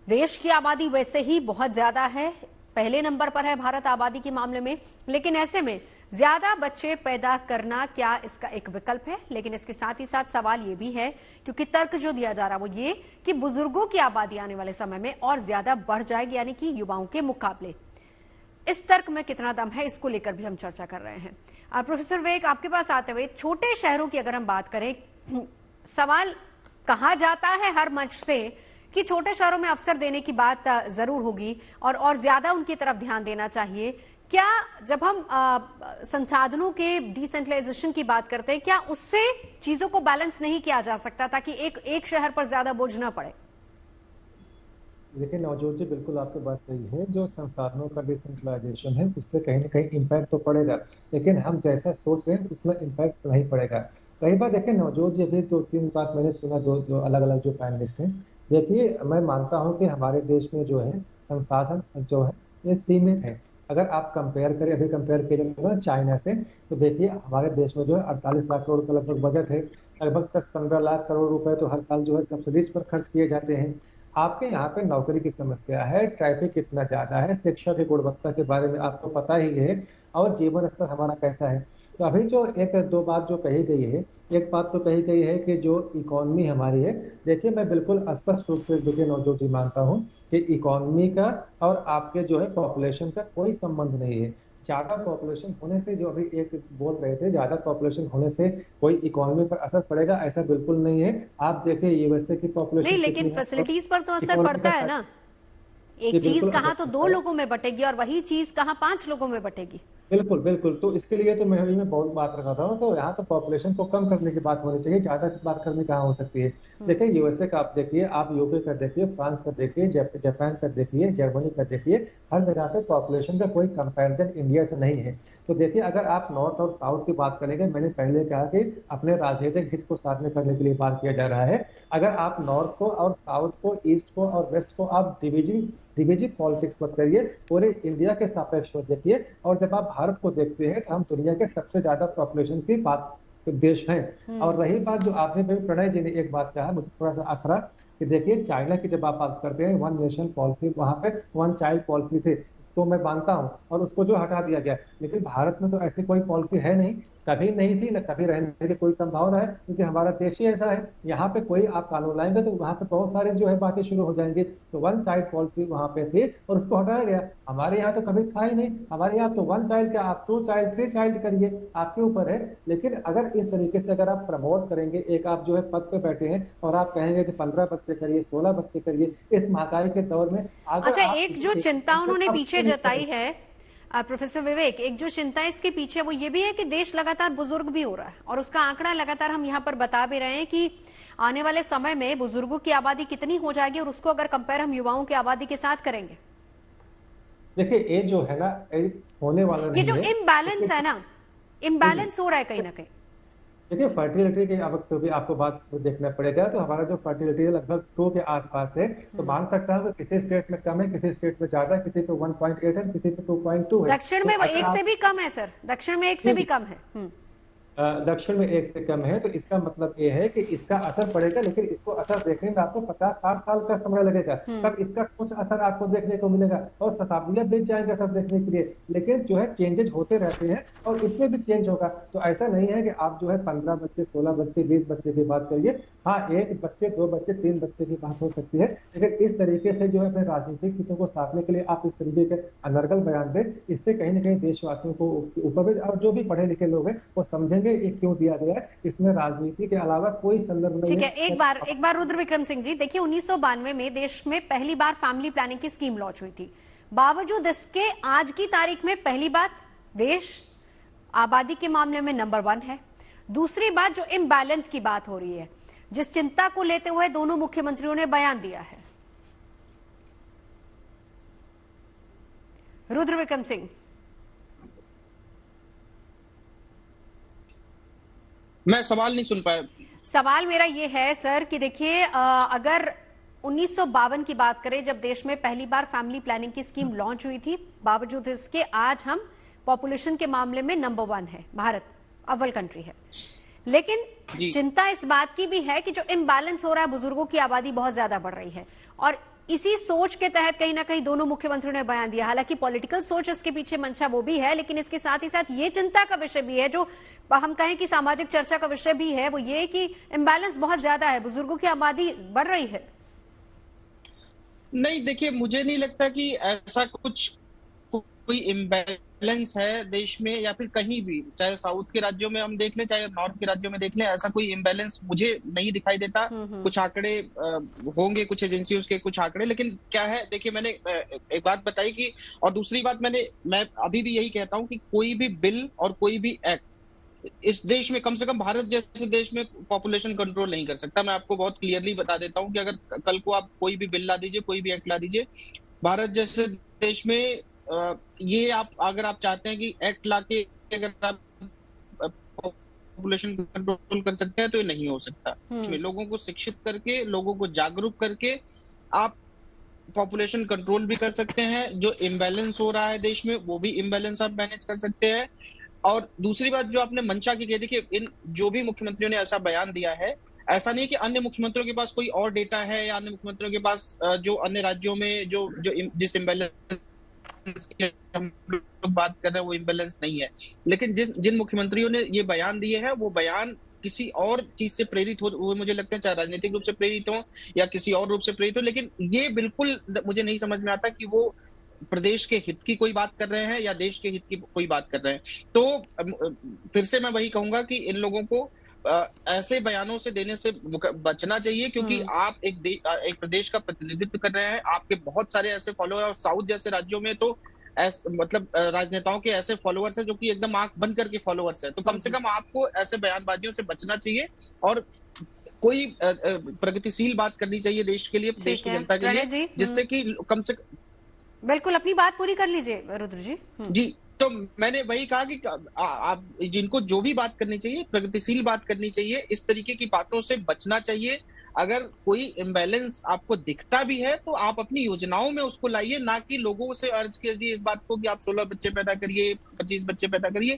देश की आबादी वैसे ही बहुत ज्यादा है, पहले नंबर पर है भारत आबादी के मामले में, लेकिन ऐसे में ज्यादा बच्चे पैदा करना क्या इसका एक विकल्प है? लेकिन इसके साथ ही साथ सवाल ये भी है, क्योंकि तर्क जो दिया जा रहा है वो ये कि बुजुर्गों की आबादी आने वाले समय में और ज्यादा बढ़ जाएगी, यानी कि युवाओं के मुकाबले। इस तर्क में कितना दम है, इसको लेकर भी हम चर्चा कर रहे हैं। प्रोफेसर विवेक, आपके पास आते हुए छोटे शहरों की अगर हम बात करें, सवाल कहा जाता है हर मंच से कि छोटे शहरों में अवसर देने की बात जरूर होगी और ज्यादा उनकी तरफ ध्यान देना चाहिए। क्या जब हम संसाधनों के डिसेंट्रलाइजेशन की बात करते हैं, क्या उससे चीजों को बैलेंस नहीं किया जा सकता ताकि एक शहर पर ज्यादा बोझ न पड़े? देखिए नवजोत जी, बिल्कुल आपकी बात सही है। जो संसाधनों का डिसेंट्रलाइजेशन है उससे कहीं ना कहीं इम्पैक्ट तो पड़ेगा, लेकिन हम जैसा सोच रहे हैं उतना इम्पैक्ट नहीं पड़ेगा। कई बार देखिए नवजोत जी, अभी 2-3 बात मैंने सुना, जो अलग अलग जो पैनलिस्ट हैं। देखिए मैं मानता हूँ कि हमारे देश में जो है संसाधन जो है ये सीमित है। अगर आप कंपेयर करें, अभी कंपेयर किया जाएगा चाइना से, तो देखिए हमारे देश में जो है 48 लाख करोड़ का लगभग बजट है। लगभग 10-15 लाख करोड़ रुपए तो हर साल जो है सब्सिडीज पर खर्च किए जाते हैं। आपके यहाँ पे नौकरी की समस्या है, ट्रैफिक कितना ज्यादा है, शिक्षा की गुणवत्ता के बारे में आपको पता ही है, और जीवन स्तर हमारा कैसा है। तो अभी जो एक दो बात जो कही गई है, एक बात तो कही गई है कि जो इकोनॉमी हमारी है, देखिए मैं बिल्कुल स्पष्ट रूप से देखिए नवजोत जी मानता हूँ कि इकोनॉमी का और आपके जो है पॉपुलेशन का कोई संबंध नहीं है। ज्यादा पॉपुलेशन होने से, जो अभी एक बोल रहे थे, ज्यादा पॉपुलेशन होने से कोई इकोनॉमी पर असर पड़ेगा, ऐसा बिल्कुल नहीं है। आप देखिए यूएसए की पॉपुलेशन नहीं, लेकिन कितनी है, फैसिलिटीज पर तो असर इकोनॉमी पड़ता है का ना। ये एक चीज बिल्कुल कहाँ असर तो पड़ता 2 है। लोगों में बटेगी और वही चीज कहाँ 5 लोगों में बटेगी। बिल्कुल बिल्कुल, तो इसके लिए तो मैं बहुत बात रखा था। तो यहाँ तो पॉपुलेशन को कम करने की बात होनी चाहिए, ज्यादा की बात करनी कहाँ हो सकती है। देखिए यूएसए का आप देखिए, आप यूके का देखिए, फ्रांस का देखिए, जापान का देखिए, जर्मनी का देखिए, हर जगह पे पॉपुलेशन का कोई कंपैरिजन इंडिया से नहीं है। तो देखिए अगर आप नॉर्थ और साउथ की बात करेंगे, मैंने पहले कहा कि अपने राजनीतिक हित को साधने करने के लिए बात किया जा रहा है। अगर आप नॉर्थ को और साउथ को, ईस्ट को और वेस्ट को आप डिविजिव पॉलिटिक्स मत करिए, पूरे इंडिया के सापेक्ष में देखिए। और जब आप भारत को देखते हैं तो हम दुनिया के सबसे ज्यादा पॉपुलेशन की बात देश हैं। और रही बात जो आपने भी, प्रणय जी ने एक बात कहा, मुझे थोड़ा सा अखरा कि देखिए चाइना की जब आप बात करते हैं, वन नेशन पॉलिसी, वहां पे वन चाइल्ड पॉलिसी थी, इसको मैं मानता हूं, और उसको जो हटा दिया गया। लेकिन भारत में तो ऐसी कोई पॉलिसी है नहीं, कभी नहीं थी, न कभी रहने की कोई संभावना है, क्योंकि हमारा देश ही ऐसा है। यहाँ पे कोई आप कानून लाएंगे तो वहां पे बहुत सारे जो है बातें शुरू हो जाएंगी। तो वन चाइल्ड पॉलिसी वहां पे थी और उसको हटाया गया। हमारे यहाँ तो कभी था ही नहीं। हमारे यहाँ तो वन चाइल्ड क्या, आप 2 चाइल्ड 3 चाइल्ड करिए, आपके ऊपर है। लेकिन अगर इस तरीके से अगर आप प्रमोट करेंगे, एक आप जो है पद पे बैठे हैं और आप कहेंगे कि 15 बच्चे करिए, 16 बच्चे करिए, इस महंगाई के दौर में अगर अच्छा, आप एक जो चिंता उन्होंने पीछे जताई है प्रोफेसर विवेक, एक जो चिंता इसके पीछे वो ये भी है कि देश लगातार बुजुर्ग भी हो रहा है और उसका आंकड़ा लगातार हम यहाँ पर बता भी रहे हैं कि आने वाले समय में बुजुर्गों की आबादी कितनी हो जाएगी, और उसको अगर कंपेयर हम युवाओं की आबादी के साथ करेंगे। देखिए ये जो है ना, होने वाला ये नहीं जो है। इम्बैलेंस है ना, इम्बैलेंस हो रहा है कहीं ना कहीं। देखिए फर्टिलिटी के अब तो भी आपको बात देखना पड़ेगा। तो हमारा जो फर्टिलिटी है लगभग 2 के आसपास है। तो मान सकता हूँ कि किसी स्टेट में कम है, किसी स्टेट में ज्यादा, किसी पे 1.8 है, किसी पे 2.2 है। दक्षिण तो में अगर 1 से आप भी कम है सर, दक्षिण में 1 से भी कम है। दक्षिण में 1 से कम है, तो इसका मतलब ये है कि इसका असर पड़ेगा। लेकिन इसको असर देखने में आपको 50-60 साल का समय लगेगा, तब इसका कुछ असर आपको देखने को मिलेगा, और शताब्दियां बीत जाएंगे सब देखने के लिए। लेकिन जो है चेंजेस होते रहते हैं और इसमें भी चेंज होगा। तो ऐसा नहीं है कि आप जो है 15 बच्चे, 16 बच्चे, 20 बच्चे की बात करिए। हाँ, 1 बच्चे, 2 बच्चे, 3 बच्चे की बात हो सकती है। लेकिन इस तरीके से जो है अपने राजनीतिक हितों को साधने के लिए आप इस तरीके के अनर्गल बयान दें, इससे कहीं ना कहीं देशवासियों को ऊपर भी, और जो भी पढ़े लिखे लोग हैं वो समझेंगे ये क्यों दिया गया है। इसमें राजनीति के अलावा कोई संदर्भ नहीं ठीक है। है, एक बार रुद्र विक्रम सिंह जी, देखिए 1992 में देश में पहली बार फैमिली प्लानिंग की स्कीम लॉन्च हुई थी। बावजूद इसके आज की तारीख में पहली बात, देश आबादी के मामले में नंबर 1 है। दूसरी बात, जो इम्बैलेंस की बात हो रही है, जिस चिंता को लेते हुए दोनों मुख्यमंत्रियों ने बयान दिया है। रुद्र विक्रम सिंह, मैं सवाल नहीं सुन पाया। सवाल मेरा ये है सर कि देखिए, अगर 1952 की बात करें, जब देश में पहली बार फैमिली प्लानिंग की स्कीम लॉन्च हुई थी, बावजूद इसके आज हम पॉपुलेशन के मामले में नंबर 1 है, भारत अव्वल कंट्री है। लेकिन चिंता इस बात की भी है कि जो इम्बैलेंस हो रहा है, बुजुर्गों की आबादी बहुत ज्यादा बढ़ रही है और इसी सोच के तहत कहीं ना कहीं दोनों मुख्यमंत्रियों ने बयान दिया। हालांकि पॉलिटिकल सोच इसके पीछे मंशा वो भी है, लेकिन इसके साथ ही साथ ये चिंता का विषय भी है, जो हम कहें कि सामाजिक चर्चा का विषय भी है, वो ये कि इम्बैलेंस बहुत ज्यादा है, बुजुर्गों की आबादी बढ़ रही है। नहीं, देखिए, मुझे नहीं लगता कि ऐसा कुछ कोई इम्बैलेंस है देश में या फिर कहीं भी, चाहे साउथ के राज्यों में हम देख लें, चाहे नॉर्थ के राज्यों में देख लें, ऐसा कोई इम्बैलेंस मुझे नहीं दिखाई देता। कुछ आंकड़े होंगे, कुछ एजेंसियों के कुछ आंकड़े, लेकिन क्या है, देखिए, मैंने एक बात बताई कि, और दूसरी बात मैं अभी भी यही कहता हूं कि कोई भी बिल और कोई भी एक्ट इस देश में, कम से कम भारत जैसे देश में, पॉपुलेशन कंट्रोल नहीं कर सकता। मैं आपको बहुत क्लियरली बता देता हूं कि अगर कल को आप कोई भी बिल ला दीजिए, कोई भी एक्ट ला दीजिए, भारत जैसे देश में ये अगर आप चाहते हैं कि एक्ट लाके अगर आप पॉपुलेशन कंट्रोल कर सकते हैं, तो ये नहीं हो सकता। लोगों को शिक्षित करके, लोगों को जागरूक करके आप पॉपुलेशन कंट्रोल भी कर सकते हैं। जो इम्बैलेंस हो रहा है देश में, वो भी इम्बैलेंस आप मैनेज कर सकते हैं। और दूसरी बात जो आपने मंशा की कही, देखिए, इन जो भी मुख्यमंत्रियों ने ऐसा बयान दिया है, ऐसा नहीं कि अन्य मुख्यमंत्रियों के पास कोई और डेटा है, या अन्य मुख्यमंत्रियों के पास जो अन्य राज्यों में जो जिस इम्बैलेंस की हम लोग बात कर रहे हैं वो इम्बैलेंस नहीं है। लेकिन जिन मुख्यमंत्रियों ने ये बयान दिए हैं, वो बयान किसी और चीज से प्रेरित हो, मुझे लगता है, चाहे राजनीतिक रूप से प्रेरित हो या किसी और रूप से प्रेरित हो, लेकिन ये बिल्कुल मुझे नहीं समझ में आता कि वो प्रदेश के हित की कोई बात कर रहे हैं या देश के हित की कोई बात कर रहे हैं। तो फिर से मैं वही कहूंगा कि इन लोगों को ऐसे बयानों से देने से बचना चाहिए, क्योंकि आप एक प्रदेश का प्रतिनिधित्व कर रहे हैं। आपके बहुत सारे ऐसे फॉलोअर, और साउथ जैसे राज्यों में तो मतलब राजनेताओं के ऐसे फॉलोअर्स हैं जो कि एकदम आंख बंद करके फॉलोअर्स हैं। तो कम से कम आपको ऐसे बयानबाजियों से बचना चाहिए और कोई प्रगतिशील बात करनी चाहिए देश के लिए, देश की जनता के लिए, जिससे कि कम से बिल्कुल अपनी बात पूरी कर लीजिए रुद्र जी। जी, तो मैंने वही कहा कि आप जिनको जो भी बात करनी चाहिए, प्रगतिशील बात करनी चाहिए, इस तरीके की बातों से बचना चाहिए। अगर कोई इम्बैलेंस आपको दिखता भी है तो आप अपनी योजनाओं में उसको लाइए, ना कि लोगों से अर्ज कीजिए इस बात को कि आप 16 बच्चे पैदा करिए, 25 बच्चे पैदा करिए।